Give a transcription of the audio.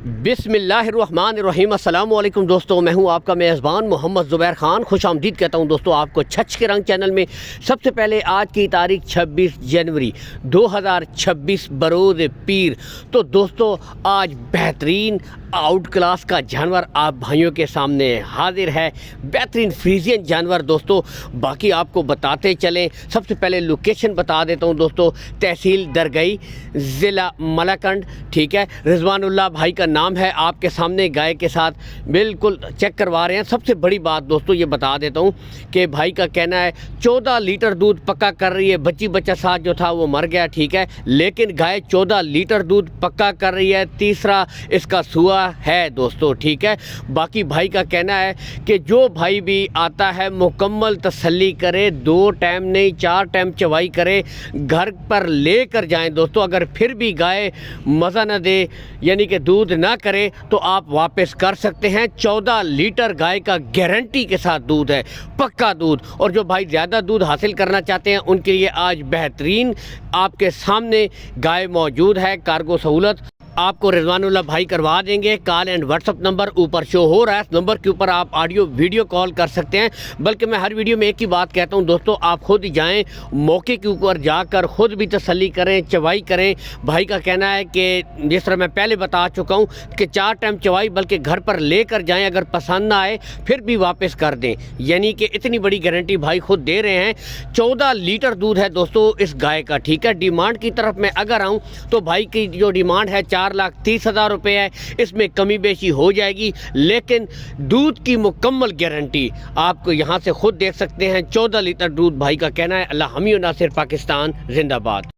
बिस्मिल्लाहिर्रहमानिर्रहीम। अस्सलाम वालेकुम दोस्तों, मैं हूं आपका मेज़बान मोहम्मद ज़ुबैर ख़ान। खुश आमदीद कहता हूं दोस्तों आपको छछ के रंग चैनल में। सबसे पहले आज की तारीख 26 जनवरी 2026 बरोज़ पीर। तो दोस्तों आज बेहतरीन आउट क्लास का जानवर आप भाइयों के सामने हाजिर है, बेहतरीन फ्रीजियन जानवर दोस्तों। बाकी आपको बताते चलें, सबसे पहले लोकेशन बता देता हूं दोस्तों, तहसील दरगई, ज़िला मलाकंड, ठीक है। रिजवानुल्लाह भाई का नाम है, आपके सामने गाय के साथ बिल्कुल चेक करवा रहे हैं। सबसे बड़ी बात दोस्तों ये बता देता हूँ कि भाई का कहना है 14 लीटर दूध पक्का कर रही है। बच्चा साथ जो था वो मर गया, ठीक है, लेकिन गाय 14 लीटर दूध पक्का कर रही है। तीसरा इसका सुआ है दोस्तों, ठीक है। बाकी भाई का कहना है कि जो भाई भी आता है मुकम्मल तसल्ली करे, 2 टाइम नहीं 4 टाइम चवाई करे, घर पर लेकर जाएं दोस्तों। अगर फिर भी गाय मज़ा न दे यानी कि दूध ना करे तो आप वापस कर सकते हैं। 14 लीटर गाय का गारंटी के साथ दूध है, पक्का दूध। और जो भाई ज़्यादा दूध हासिल करना चाहते हैं उनके लिए आज बेहतरीन आपके सामने गाय मौजूद है। कार्गो सहूलत आपको रिजवानुल्लाह भाई करवा देंगे। कॉल एंड व्हाट्सअप नंबर ऊपर शो हो रहा है, इस नंबर के ऊपर आप ऑडियो वीडियो कॉल कर सकते हैं। बल्कि मैं हर वीडियो में एक ही बात कहता हूं दोस्तों, आप खुद ही जाएं, मौके के ऊपर जाकर खुद भी तसल्ली करें, चवाई करें। भाई का कहना है कि जिस तरह मैं पहले बता चुका हूं कि 4 टाइम चवाई, बल्कि घर पर लेकर जाएँ, अगर पसंद ना आए फिर भी वापस कर दें। यानी कि इतनी बड़ी गारंटी भाई खुद दे रहे हैं। 14 लीटर दूध है दोस्तों इस गाय का, ठीक है। डिमांड की तरफ मैं अगर आऊँ तो भाई की जो डिमांड है 4,30,000 रुपये है। इसमें कमी बेशी हो जाएगी, लेकिन दूध की मुकम्मल गारंटी आपको यहाँ से खुद देख सकते हैं। 14 लीटर दूध भाई का कहना है। अल्लाह हमी और नासिर, पाकिस्तान जिंदाबाद।